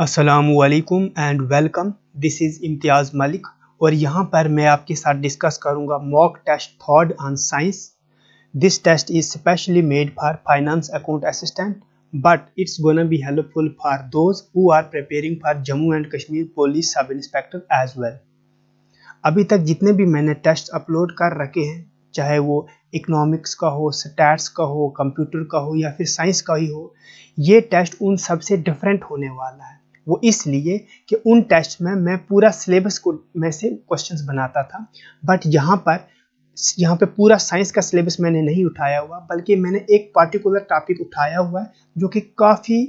अस्सलामुअलैकुम and welcome. This is Imtiyaz Malik और यहाँ पर मैं आपके साथ डिस्कस करूँगा mock test third on science. This test is specially made for finance account assistant but it's gonna be helpful for those who are preparing for Jammu and Kashmir police sub inspector as well. अभी तक जितने भी मैंने test upload कर रखे हैं, चाहे वो इकोनॉमिक्स का हो, स्टैट्स का हो, कंप्यूटर का हो या फिर साइंस का ही हो, ये टेस्ट उन सबसे डिफरेंट होने वाला है। वो इसलिए कि उन टेस्ट में मैं पूरा सिलेबस को में से क्वेश्चंस बनाता था, बट यहाँ पे पूरा साइंस का सिलेबस मैंने नहीं उठाया हुआ, बल्कि मैंने एक पार्टिकुलर टॉपिक उठाया हुआ है जो कि काफ़ी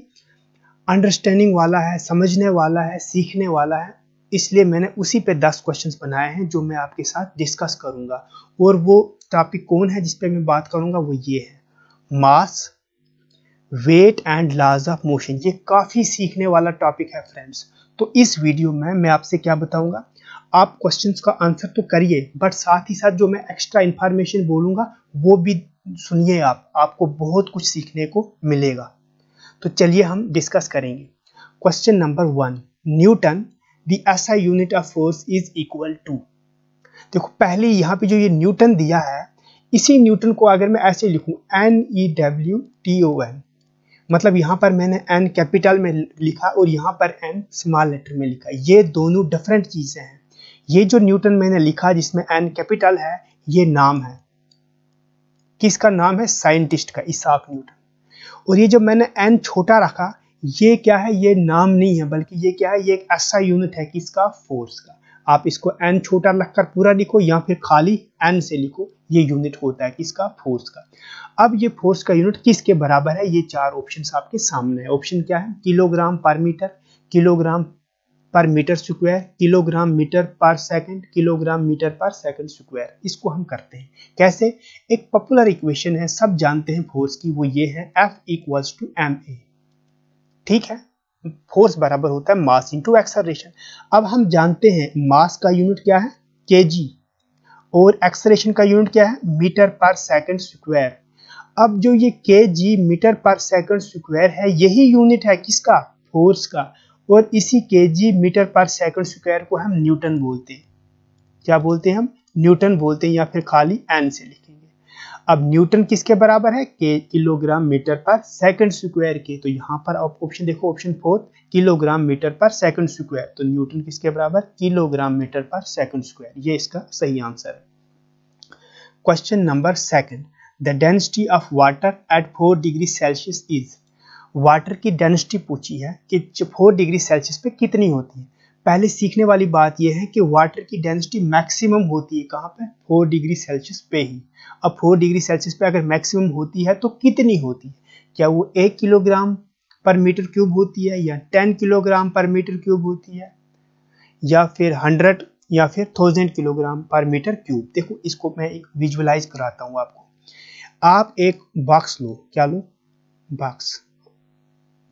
अंडरस्टैंडिंग वाला है, समझने वाला है, सीखने वाला है। इसलिए मैंने उसी पे 10 क्वेश्चंस बनाए हैं जो मैं आपके साथ डिस्कस करूंगा। और वो टॉपिक कौन है जिस पे मैं बात करूंगा, वो ये है mass, weight and laws of motion. ये काफ़ी सीखने वाला टॉपिक है फ्रेंड्स। तो इस वीडियो में मैं आपसे क्या बताऊंगा, आप क्वेश्चंस का आंसर तो करिए, बट साथ ही साथ जो मैं एक्स्ट्रा इन्फॉर्मेशन बोलूंगा वो भी सुनिए। आपको बहुत कुछ सीखने को मिलेगा। तो चलिए हम डिस्कस करेंगे। Question number 1, newton the SI unit of force is equal to. देखो पहले यहाँ पे जो ये न्यूटन दिया है, इसी न्यूटन को अगर मैं ऐसे लिखूं NEWTON, मतलब यहाँ पर मैंने N कैपिटल में लिखा और यहाँ पर N स्मॉल लेटर में लिखा। ये दोनों डिफरेंट चीजें हैं। ये जो न्यूटन मैंने लिखा जिसमें N कैपिटल है, ये नाम है, किसका नाम है? साइंटिस्ट का, इसाक न्यूटन। और ये जो मैंने N छोटा रखा, ये क्या है? ये नाम नहीं है, बल्कि ये क्या है? ये एक ऐसा यूनिट है किसका? फोर्स का। आप इसको N छोटा रखकर पूरा लिखो या फिर खाली N से लिखो, ये यूनिट होता है किसका? फोर्स का। अब ये फोर्स का यूनिट किसके बराबर है? ये 4 ऑप्शंस आपके सामने है। ऑप्शन क्या है? किलोग्राम पर मीटर, किलोग्राम पर metre square, kilogram metre per second, kilogram metre per second square. इसको हम करते हैं कैसे? एक पॉपुलर इक्वेशन है, सब जानते हैं फोर्स की, वो ये है F इक्वल्स टू ma। ठीक है, फोर्स बराबर होता है मास इंटू एक्सेलरेशन। अब हम जानते हैं मास का यूनिट क्या है? kg, और एक्सेलरेशन का यूनिट क्या है? Metre per second square. अब जो ये kg metre per second square है, यही यूनिट है किसका? फोर्स का। और इसी kg metre per second square को हम न्यूटन बोलते हैं। क्या बोलते हैं हम? न्यूटन बोलते हैं, या फिर खाली N से लिखेंगे। अब न्यूटन किसके बराबर है? Kilogram metre per second square के। तो यहाँ पर आप ऑप्शन देखो, option 4, kilogram metre per second square. तो न्यूटन किसके बराबर? Kilogram metre per second square. ये इसका सही आंसर है। Question number 2, the density of water at 4 degree Celsius is. Water की डेंसिटी पूछी है कि 4 डिग्री सेल्सियस पे कितनी होती है। पहले सीखने वाली बात यह है कि वाटर की डेंसिटी मैक्सिमम होती है कहाँ पे? 4 डिग्री सेल्सियस पे ही। अब 4 डिग्री सेल्सियस पे अगर मैक्सिमम होती है तो कितनी होती है? क्या वो 1 किलोग्राम पर मीटर क्यूब होती है, या 10 किलोग्राम पर मीटर क्यूब होती है, या फिर 100 या फिर 1000 किलोग्राम पर मीटर क्यूब? देखो इसको मैं एक विजुअलाइज कराता हूँ आपको। आप एक बॉक्स लो, क्या लो? बॉक्स।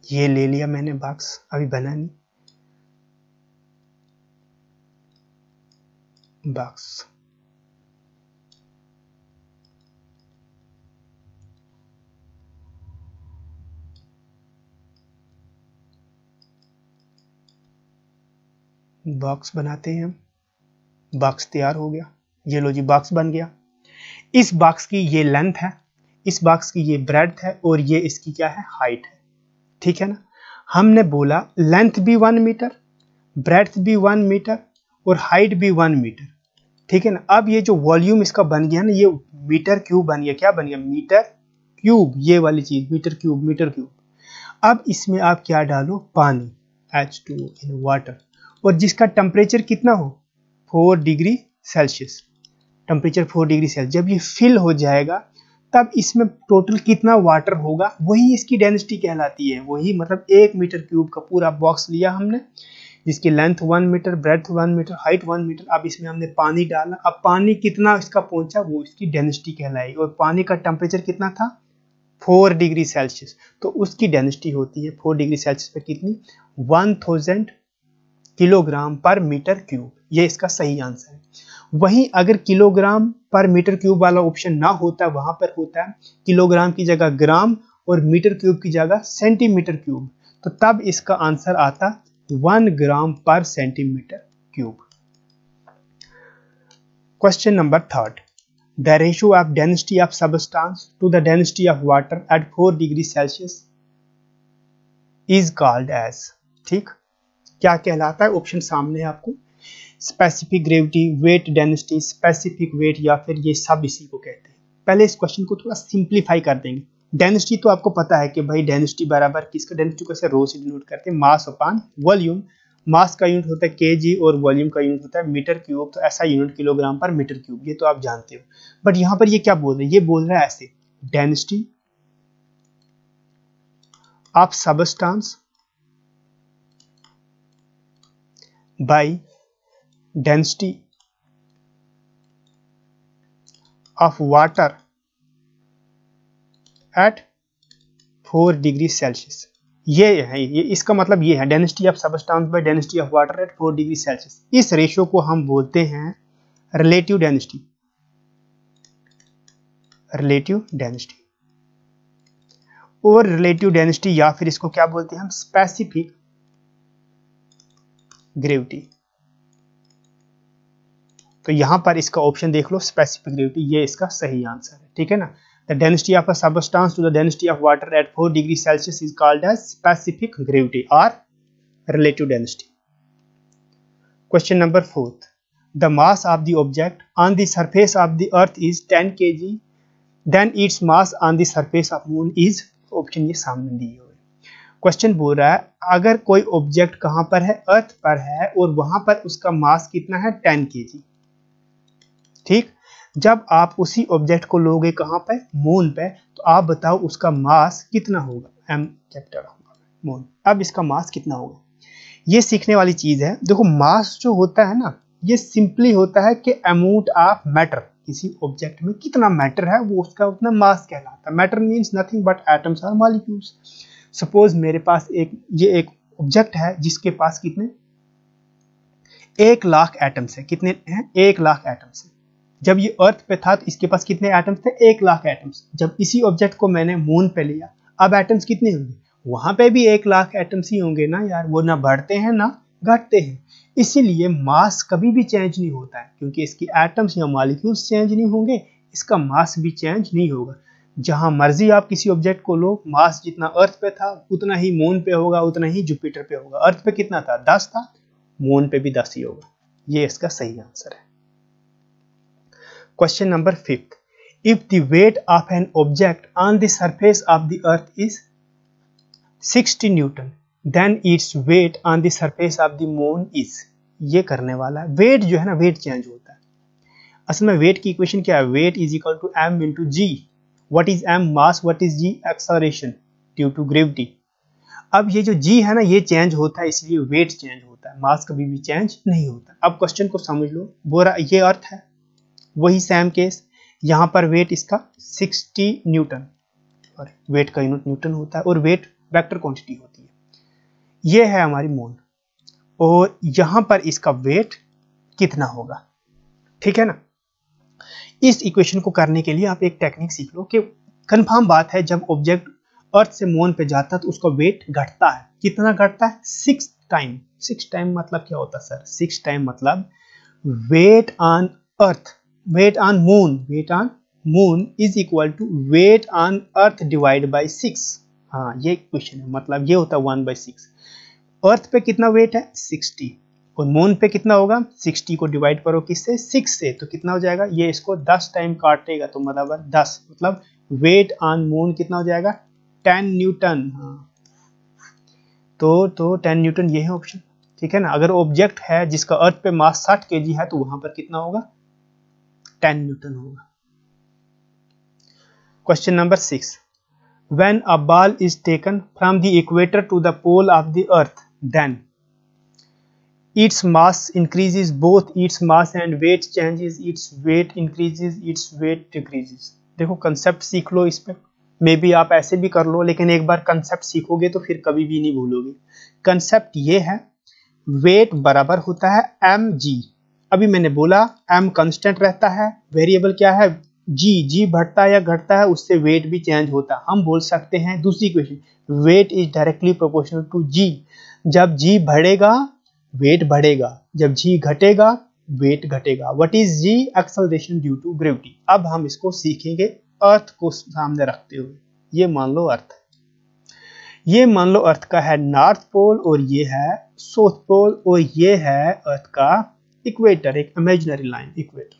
ये ले लिया मैंने बॉक्स, अभी बना नहीं। बॉक्स, बॉक्स बनाते हैं हम। बॉक्स तैयार हो गया, ये लो जी, बॉक्स बन गया। इस बॉक्स की ये लेंथ है, इस बॉक्स की ये ब्रेड्थ है, और ये इसकी क्या है? हाइट है। ठीक है ना? हमने बोला लेंथ भी 1 मीटर, ब्रेड्थ भी 1 मीटर, और हाइट भी 1 मीटर। ठीक है ना? अब ये जो वॉल्यूम इसका बन गया ना, ये मीटर क्यूब बन गया। क्या बन गया? Metre cube. ये वाली चीज मीटर क्यूब, मीटर क्यूब। अब इसमें आप क्या डालो? पानी, H2O इन वाटर, और जिसका टेम्परेचर कितना हो? 4 degree Celsius. Temperature 4 degree Celsius. जब ये फिल हो जाएगा तब इसमें टोटल कितना वाटर होगा, वही इसकी डेंसिटी कहलाती है। वही मतलब 1 मीटर क्यूब का पूरा बॉक्स लिया हमने, जिसकी length 1 metre, breadth 1 metre, height 1 metre. अब इसमें हमने पानी डाला। अब पानी कितना इसका पहुंचा, वो इसकी डेंसिटी कहलाएगी। और पानी का टेम्परेचर कितना था? 4 डिग्री सेल्सियस। तो उसकी डेंसिटी होती है 4 डिग्री सेल्सियस पे कितनी? 1000 किलोग्राम पर मीटर क्यूब। ये इसका सही आंसर है। वहीं अगर किलोग्राम पर मीटर क्यूब वाला ऑप्शन ना होता, वहां पर होता है किलोग्राम की जगह ग्राम और मीटर क्यूब की जगह सेंटीमीटर क्यूब, तो तब इसका आंसर आता 1 gram per centimetre cube. Question number 3, the ratio of density of substance to the density of water at 4 degree Celsius is called as. ठीक, क्या कहलाता है? ऑप्शन सामने है आपको, specific gravity, weight density, specific weight, या फिर ये सब इसी को कहते हैं। पहले इस क्वेश्चन को थोड़ा सिंप्लीफाई कर देंगे। डेंसिटी तो आपको पता है कि भाई डेंसिटी बराबर किसका, डेंसिटी को ऐसे रो से डिनोट करते हैं, मास अपॉन वॉल्यूम। मास का यूनिट होता है केजी और वॉल्यूम का यूनिट होता है मीटर क्यूब, तो ऐसा यूनिट किलोग्राम पर मीटर क्यूब, ये तो आप जानते हो। बट यहाँ पर ये क्या बोल रहे हैं? ये बोल रहा है ऐसे, density of substance by density of water at 4 degree Celsius. ये है, ये इसका मतलब ये है, density of substance by density of water at 4 degree Celsius. इस रेशियो को हम बोलते हैं रिलेटिव डेंसिटी, रिलेटिव डेंसिटी। और रिलेटिव डेंसिटी या फिर इसको क्या बोलते हैं हम, स्पेसिफिक ग्रेविटी। तो यहां पर इसका ऑप्शन देख लो, स्पेसिफिक ग्रेविटी, ये इसका सही आंसर है। ठीक है ना, the density of a substance to the density of water at 4 degree Celsius is called as specific gravity और relative density. Question number 4, the mass of the object on the surface of the earth is 10 kg, then its mass on the surface of moon is. Option ये सामने दिए हुए। Question बोल रहा है अगर कोई ऑब्जेक्ट कहां पर है, अर्थ पर है, और वहां पर उसका मास कितना है, 10 kg। ठीक, जब आप उसी ऑब्जेक्ट को लोगे कहां पे, मून पे, तो आप बताओ उसका मास कितना होगा, एम कैपिटल होगा मून। अब इसका मास कितना होगा, ये सीखने वाली चीज है। देखो मास जो होता है ना, ये सिंपली होता है कि अमाउंट ऑफ मैटर, किसी ऑब्जेक्ट में कितना मैटर है वो उसका उतना मास कहलाता है। Matter means nothing but atoms और मॉलिक्यूल्स। सपोज मेरे पास ये एक ऑब्जेक्ट है जिसके पास कितने 1 लाख एटम्स है। कितने हैं, 1 लाख एटम्स है। जब ये अर्थ पे था तो इसके पास कितने एटम्स थे, 1 लाख एटम्स। जब इसी ऑब्जेक्ट को मैंने मून पे लिया, अब एटम्स कितने होंगे, वहां पे भी 1 लाख एटम्स ही होंगे ना यार, वो ना बढ़ते हैं ना घटते हैं। इसीलिए मास कभी भी चेंज नहीं होता है, क्योंकि इसकी एटम्स या मॉलिक्यूल्स चेंज नहीं होंगे, इसका मास भी चेंज नहीं होगा। जहां मर्जी आप किसी ऑब्जेक्ट को लो, मास जितना अर्थ पे था उतना ही मून पे होगा, उतना ही जुपिटर पे होगा। अर्थ पे कितना था, 10 था, मून पे भी 10 ही होगा। ये इसका सही आंसर है। Question number 5, if the weight of an object on the surface of the earth is 60 Newton, then its weight on the surface of the moon is। ये करने वाला है। वेट जो है ना, वेट चेंज होता है। असल में वेट की इक्वेशन क्या है, weight is equal to m into g. What is m, mass, what is g, acceleration due to gravity. अब ये जो g है ना, ये चेंज होता है, इसलिए वेट चेंज होता है, मास कभी भी चेंज नहीं होता। अब क्वेश्चन को समझ लो, बोरा ये अर्थ है, वही सेम केस, यहां पर वेट इसका 60 न्यूटन, और वेट का यूनिट न्यूटन होता है, और वेट वेक्टर क्वांटिटी होती है। ये है हमारी मून, और यहां पर इसका वेट कितना होगा। ठीक है ना, इस इक्वेशन को करने के लिए आप एक टेक्निक सीख लो कि कंफर्म बात है, जब ऑब्जेक्ट अर्थ से मून पे जाता है तो उसका वेट घटता है। कितना घटता है, 6 टाइम। 6 टाइम मतलब क्या होता है सर, 6 टाइम मतलब weight on earth, weight on moon is equal to weight on earth divided by 6। हाँ, ये क्वेश्चन है, मतलब ये होता है 1/6। अर्थ पे कितना वेट है, 60, और मून पे कितना होगा, 60 को डिवाइड करो किससे, 6 से, तो कितना हो जाएगा, ये इसको 10 टाइम काटेगा तो मतलब 10, मतलब वेट ऑन मून कितना हो जाएगा, 10 न्यूटन। हाँ, तो 10 न्यूटन ये है ऑप्शन। ठीक है ना, अगर ऑब्जेक्ट है जिसका अर्थ पे मास 60 kg है तो वहां पर कितना होगा, 10 न्यूटन होगा। Question number 6, when a ball is taken from the equator to the pole of the earth, then its mass increases, both its mass and weight changes, its weight increases, its weight decreases। देखो concept सीख लो, इस पे may be आप ऐसे भी कर लो, लेकिन एक बार कंसेप्ट सीखोगे तो फिर कभी भी नहीं भूलोगे। कंसेप्ट ये है, वेट बराबर होता है mg। अभी मैंने बोला m कांस्टेंट रहता है, वेरिएबल क्या है, g बढ़ता है या घटता है, उससे वेट भी चेंज होता है। हम बोल सकते हैं दूसरी equation, weight is directly proportional to g। जब जी बढ़ेगा वेट बढ़ेगा, जब जी घटेगा वेट घटेगा। What is g? Acceleration due to gravity. अब हम इसको सीखेंगे अर्थ को सामने रखते हुए। ये मान लो अर्थ, ये मान लो अर्थ का है नॉर्थ पोल और ये है साउथ पोल और ये है अर्थ का इक्वेटर, एक इमेजिनरी लाइन इक्वेटर।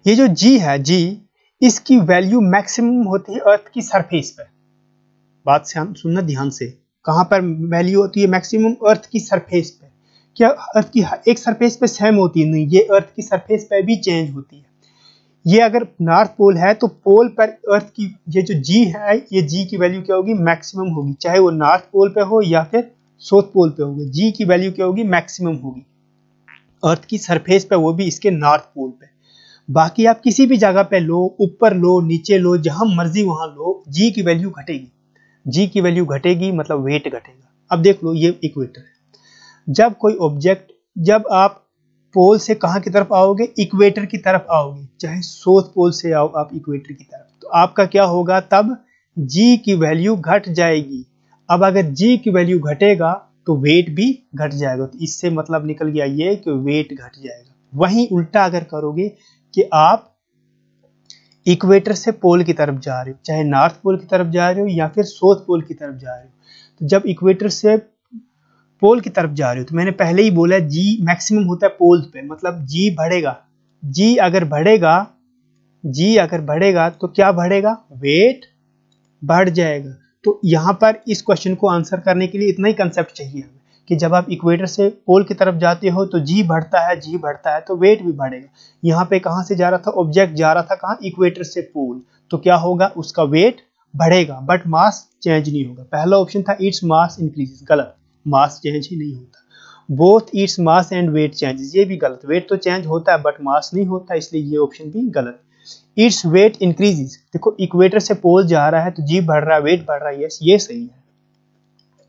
ये जो जी है, जी इसकी वैल्यू मैक्सिमम होती है अर्थ की सरफेस पे। बात से सुनना ध्यान से, कहां पर वैल्यू होती है मैक्सिमम? अर्थ की सरफेस पे। क्या अर्थ की एक सरफेस पे सेम होती है? नहीं, ये अर्थ की सरफेस पे भी चेंज होती है। ये अगर नॉर्थ पोल है तो पोल पर अर्थ की ये जो जी है, ये जी की वैल्यू क्या होगी? मैक्सिमम होगी, चाहे वो नॉर्थ पोल पे हो या फिर साउथ पोल पे होगी। जी की वैल्यू क्या होगी? मैक्सिमम होगी अर्थ की सरफेस पे, वो भी इसके नॉर्थ पोल पे। बाकी आप किसी भी जगह पे लो, ऊपर लो नीचे लो, जहां मर्जी वहां लो, जी की वैल्यू घटेगी। जी की वैल्यू घटेगी मतलब वेट घटेगा। अब देख लो, ये इक्वेटर है। जब कोई ऑब्जेक्ट, जब आप पोल से कहां की तरफ आओगे? इक्वेटर की तरफ आओगे, चाहे साउथ पोल से आओ आप इक्वेटर की तरफ, तो आपका क्या होगा? तब जी की वैल्यू घट जाएगी। अब अगर जी की वैल्यू घटेगा तो वेट भी घट जाएगा। तो इससे मतलब निकल गया ये कि वेट घट जाएगा। वहीं उल्टा अगर करोगे कि आप इक्वेटर से पोल की तरफ जा रहे हो, चाहे नॉर्थ पोल की तरफ जा रहे हो या फिर साउथ पोल की तरफ जा रहे हो, तो जब इक्वेटर से पोल की तरफ जा रहे हो तो मैंने पहले ही बोला जी मैक्सिमम होता है पोल पे, मतलब जी बढ़ेगा। जी अगर बढ़ेगा, जी अगर बढ़ेगा तो क्या बढ़ेगा? वेट बढ़ जाएगा। तो यहां पर इस क्वेश्चन को आंसर करने के लिए इतना ही कंसेप्ट चाहिए हमें कि जब आप इक्वेटर से पोल की तरफ जाते हो तो जी बढ़ता है, जी बढ़ता है तो वेट भी बढ़ेगा। यहाँ पे कहां से जा रहा था? ऑब्जेक्ट जा रहा था कहां? इक्वेटर से पोल, तो क्या होगा? उसका वेट बढ़ेगा बट मास चेंज नहीं होगा। पहला ऑप्शन था इट्स मास इंक्रीजेस, गलत, मास चेंज ही नहीं होता। Both its mass and weight changes, ये भी गलत, वेट तो चेंज होता है बट मास नहीं होता, इसलिए ये ऑप्शन भी गलत। इट्स वेट इंक्रीजेस, देखो इक्वेटर से पोल जा रहा है तो जी बढ़ रहा है, वेट बढ़ रहा है, यस ये सही है,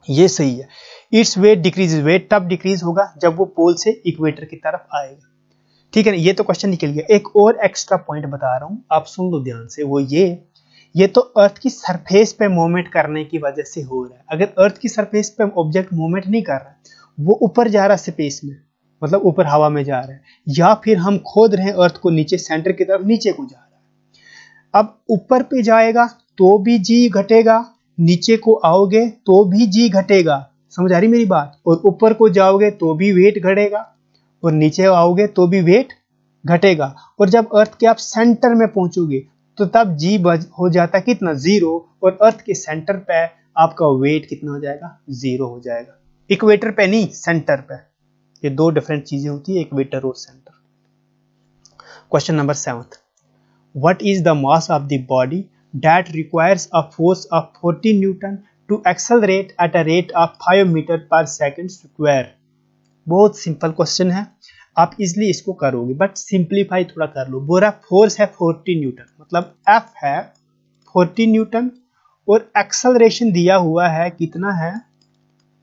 ये सही है। इट्स वेट डिक्रीजेस, वेट तब डिक्रीज होगा जब वो पोल से इक्वेटर की तरफ आएगा। ठीक है ना, ये तो क्वेश्चन निकल गया। एक और एक्स्ट्रा पॉइंट बता रहा हूं, आप सुन लो ध्यान से, वो ये तो अर्थ की सरफेस पे मूवमेंट करने की वजह से हो रहा है। अगर अर्थ की सरफेस पे ऑब्जेक्ट मूवमेंट नहीं कर रहा है, वो ऊपर जा रहा है स्पेस में, मतलब ऊपर हवा में जा रहा है, या फिर हम खोद रहे हैं अर्थ को नीचे सेंटर की तरफ, नीचे को जा रहा है। अब ऊपर पे जाएगा तो भी जी घटेगा, नीचे को आओगे तो भी जी घटेगा, समझ आ रही मेरी बात? और ऊपर को जाओगे तो भी वेट घटेगा और नीचे आओगे तो भी वेट घटेगा। और जब अर्थ के आप सेंटर में पहुंचोगे तो तब जी हो जाता है कितना? 0, और अर्थ के सेंटर पे आपका वेट कितना हो जाएगा? 0 हो जाएगा। इक्वेटर पे नहीं, सेंटर पे। ये दो डिफरेंट चीजें होती है, इक्वेटर और centre. Question number 7, what is the mass of the body that requires a force of 40 newton to accelerate at a rate of 5 metre per second square? बहुत सिंपल क्वेश्चन है, आप इजिली इसको करोगे, but simplify थोड़ा कर लो। बोरा force है 40 Newton, मतलब F है 40 न्यूटन, और एक्सेलरेशन दिया हुआ है कितना है?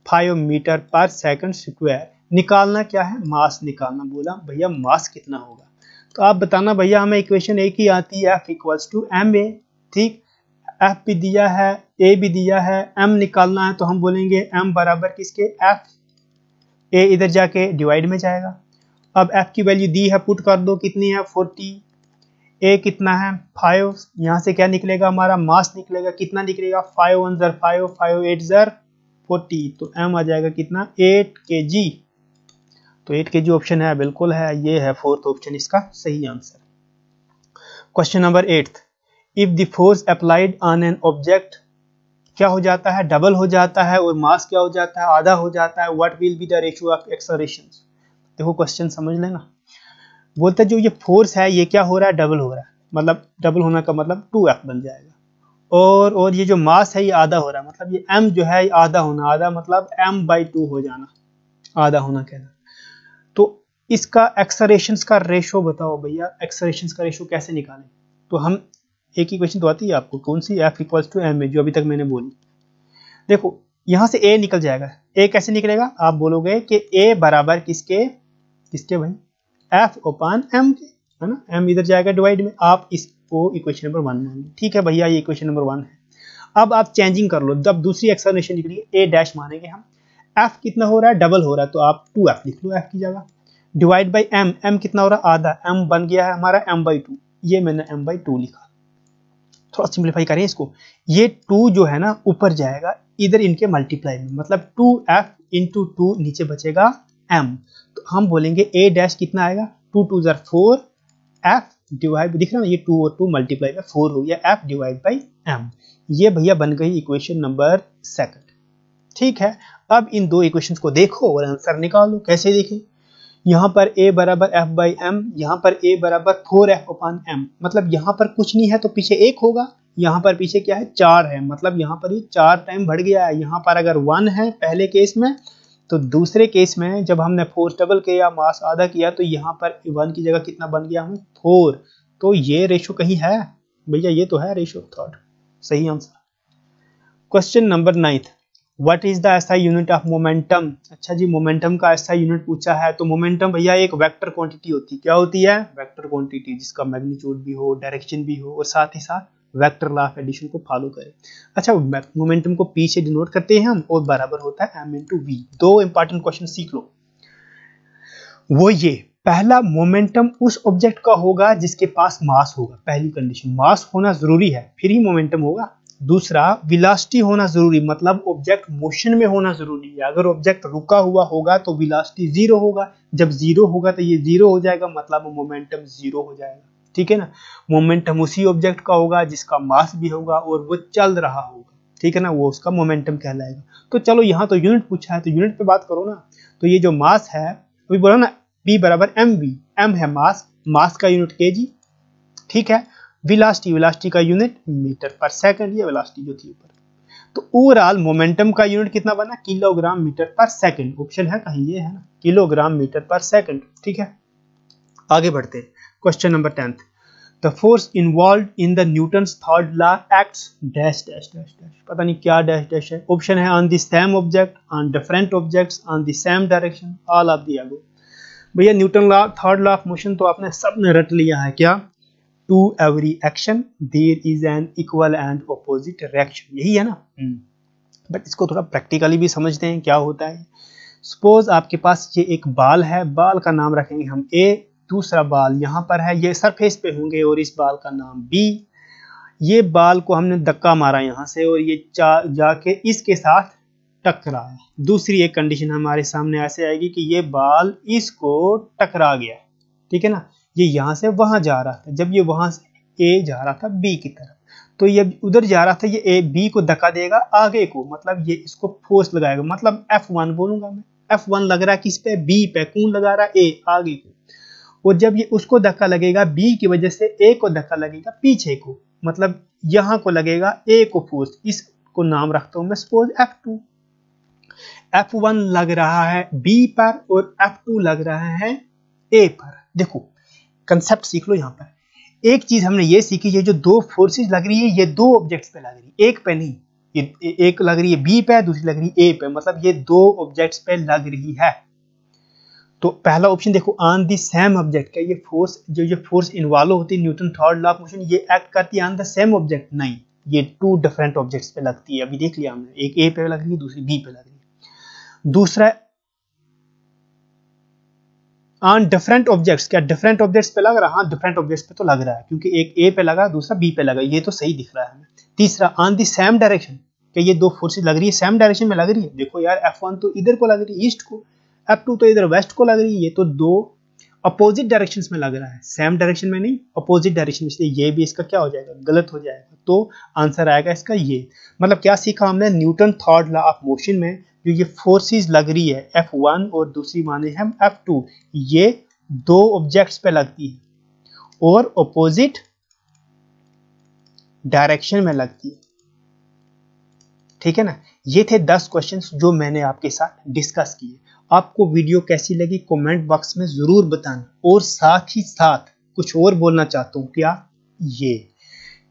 5 मीटर पर सेकंड स्क्वायर। निकालना क्या है? मास निकालना। बोला भैया मास कितना होगा, तो आप बताना भैया हमें इक्वेशन एक ही आती है, F इक्वल्स टू ma। ठीक, F भी दिया है, A भी दिया है, M निकालना है तो हम बोलेंगे M बराबर किसके? F। A इधर जाके डिवाइड में जाएगा। अब F की वैल्यू दी है, पुट कर दो, कितनी है? 40। A कितना है? 5। यहाँ से क्या निकलेगा? हमारा मास निकलेगा, कितना निकलेगा? 5 1 ज़र 5, 5 8 ज़र 40, तो M आ जाएगा कितना? 8 kg। तो 8 kg ऑप्शन है, बिल्कुल है, ये है फोर्थ ऑप्शन इसका सही answer. Question number 8, if the force applied on an object क्या हो जाता है? डबल हो जाता है, और मास क्या हो जाता है? आधा हो जाता है। What will be the ratio of acceleration? देखो क्वेश्चन समझ लेना। बोलते जो ये फोर्स है ये क्या हो रहा है? डबल हो रहा है, मतलब डबल होने का मतलब 2F बन जाएगा। और ये जो मास है ये आधा हो रहा है, मतलब ये M जो है आधा होना, आधा मतलब M/2 हो जाना, आधा होना कहना। तो इसका एक्सेलरेशंस का रेशो बताओ भैया, एक्सेलरेशंस का रेशो कैसे निकालें? तो हम एक ही क्वेश्चन तो आती है आपको, कौन सी? F इक्वल्स टू M, जो अभी तक मैंने बोली। देखो यहां से A निकल जाएगा, A कैसे निकलेगा? आप बोलोगे कि A बराबर किसके? किसके भाई? F upon M के, है ना? M इधर जाएगा डिवाइड में, आप इसको इक्वेशन नंबर 1 मान लो। ठीक है भैया, ये इक्वेशन नंबर 1 है। अब आप चेंजिंग कर लो, जब दूसरी एक्सप्लेनेशन निकली ए डैश मानेंगे हम, एफ कितना हो रहा है, डबल हो रहा है, तो आप 2f लिख लो एफ की जगह, डिवाइड बाई एम, एम कितना हो रहा है, आधा, एम बन गया है हमारा m/2, ये मैंने m/2 लिखा। थोड़ा सिंप्लीफाई करें इसको, ये 2 जो है ना ऊपर जाएगा इधर इनके मल्टीप्लाई में, मतलब 2f इंटू 2 नीचे बचेगा m, तो हम बोलेंगे a डैश कितना आएगा, 2 2 ज़र 4, f डिवाइड, दिख रहा है ये 2 और 2 मल्टीप्लाई में 4 हो गया, f डिवाइड बाई m, ये भैया बन गई इक्वेशन नंबर 2। ठीक है, अब इन दो इक्वेशंस को देखो और आंसर निकालो। कैसे देखें, यहाँ पर a बराबर f बाई m, यहाँ पर a बराबर 4f अपॉन m, मतलब यहाँ पर कुछ नहीं है तो पीछे 1 होगा, यहाँ पर पीछे क्या है 4 है, मतलब यहाँ पर ये 4 टाइम बढ़ गया है। यहाँ पर अगर 1 है पहले केस में, तो दूसरे केस में जब हमने 4 डबल किया, मास आधा किया, तो यहाँ पर 1 की जगह कितना बन गया हमें 4, तो ये रेशो कहीं है भैया, ये तो है रेशो थर्ड, सही answer. Question number 9, what is the SI unit of momentum. अच्छा जी, मोमेंटम का एसआई यूनिट पूछा है, तो मोमेंटम भैया एक वेक्टर क्वांटिटी होती है। क्या होती है, वेक्टर क्वांटिटी, जिसका मैग्नीट्यूड भी हो, डायरेक्शन भी हो, और साथ ही साथ वेक्टर लॉ ऑफ एडिशन को फॉलो करे। अच्छा, मोमेंटम को पी से डिनोट करते हैं हम, और बराबर होता है m इंटू वी। दो इंपॉर्टेंट क्वेश्चन सीख लो, वो ये, पहला मोमेंटम उस ऑब्जेक्ट का होगा जिसके पास मास होगा, पहली कंडीशन, मास होना जरूरी है फिर ही मोमेंटम होगा। दूसरा, वेलोसिटी होना जरूरी, मतलब ऑब्जेक्ट मोशन में होना जरूरी है। अगर ऑब्जेक्ट रुका हुआ होगा तो वेलोसिटी 0 होगा, जब 0 होगा तो ये 0 हो जाएगा, मतलब मोमेंटम 0 हो जाएगा। ठीक है ना, मोमेंटम उसी ऑब्जेक्ट का होगा जिसका मास भी होगा और वो चल रहा होगा, ठीक है ना, वो उसका मोमेंटम कहलाएगा। तो चलो यहाँ तो यूनिट पूछा है तो यूनिट पे बात करो ना, तो ये जो मास है अभी बोला ना, P बराबर mv, m है मास, मास का यूनिट kg, ठीक है। वेलोसिटी, वेलोसिटी का यूनिट मीटर पर सेकंड, ये वेलोसिटी जो थी ऊपर। तो ओवरऑल मोमेंटम का यूनिट कितना बना, kilogram metre per second, option है कहीं ये है ना, किलोग्राम मीटर पर सेकंड। ठीक है, आगे बढ़ते हैं। Question number 10, the force involve in the Newton's third law acts dash dash dash dash, पता नहीं क्या डैश डैश है। ऑप्शन है on the same object, on different objects, on the same direction, all of the above. भैया Newton law, third law of motion तो आपने सबने रट लिया है, क्या, to every action there is an equal and opposite reaction, यही है ना। बट इसको थोड़ा प्रैक्टिकली भी समझते हैं क्या होता है। सपोज आपके पास ये एक बाल है, बाल का नाम रखेंगे हम A, दूसरा बाल यहाँ पर है, ये सरफेस पे होंगे, और इस बाल का नाम B। ये बाल को हमने धक्का मारा यहाँ से और ये जाके इसके साथ टकरा है। दूसरी एक कंडीशन हमारे सामने ऐसे आएगी कि ये बाल इसको टकरा गया, ठीक है ना, ये यहाँ से वहां जा रहा था, जब ये वहां से A जा रहा था B की तरफ, तो ये उधर जा रहा था, ये A B को धक्का देगा आगे को, मतलब ये इसको फोर्स लगाएगा, मतलब F1 बोलूंगा मैं, F1 लग रहा है किस पे, B पे, कौन लगा रहा है, A आगे को, और जब ये उसको धक्का लगेगा B की वजह से A को धक्का लगेगा पीछे को, मतलब यहाँ को लगेगा A को फोर्स, इसको नाम रखता हूं मैं सपोज F2। F1 लग रहा है B पर और F2 लग रहा है A पर। देखो कंसेप्ट सीख लो, यहाँ पर एक चीज हमने ये सीखी, ये जो दो फोर्सेस लग रही है ये दो ऑब्जेक्ट्स पे लग रही है, एक पे नहीं, ये एक लग रही है B पे, दूसरी लग रही है A पे, मतलब ये दो ऑब्जेक्ट्स पे लग रही है। तो पहला ऑप्शन देखो, ऑन द सेम ऑब्जेक्ट, क्या ये फोर्स, जो ये फोर्स इन्वॉल्व होती है Newton third law of motion, ये एक्ट करती है ऑन द सेम ऑब्जेक्ट, नहीं, ये टू डिफरेंट ऑब्जेक्ट्स पे लगती है। अभी देख लिया हमने, एक A पे लग रही है, दूसरी B पे लग रही है। दूसरा ऑन डिफरेंट ऑब्जेक्ट्स, क्या डिफरेंट ऑब्जेक्ट्स पे लग रहा है, हाँ डिफरेंट ऑब्जेक्ट्स पे तो लग रहा है, क्योंकि एक A पे लगा दूसरा B पे लगा, ये तो सही दिख रहा है हमें। तीसरा ऑन द सेम डायरेक्शन, क्या ये दो फोर्सेस लग रही है सेम डायरेक्शन में लग रही है, देखो यार F1 तो इधर को लग रही है ईस्ट को, F2 तो इधर वेस्ट को लग रही है, ये तो दो अपोजिट डायरेक्शंस में लग रहा है, सेम डायरेक्शन में नहीं, अपोजिट डायरेक्शन में, इसलिए ये भी इसका क्या हो जाएगा, गलत हो जाएगा, तो आंसर आएगा इसका ये। मतलब क्या सीखा हमने, Newton third law of motion में जो ये फोर्सेस लग रही है F1 और दूसरी माने हम F2, ये दो ऑब्जेक्ट्स पे लगती है और अपोजिट डायरेक्शन में लगती है, ठीक है ना। ये थे 10 क्वेश्चंस जो मैंने आपके साथ डिस्कस किए। आपको वीडियो कैसी लगी कमेंट बॉक्स में जरूर बताना, और साथ ही साथ कुछ और बोलना चाहता हूँ, क्या, ये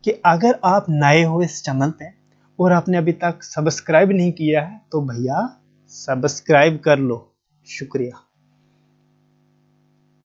कि अगर आप नए हो इस चैनल पे और आपने अभी तक सब्सक्राइब नहीं किया है तो भैया सब्सक्राइब कर लो। शुक्रिया।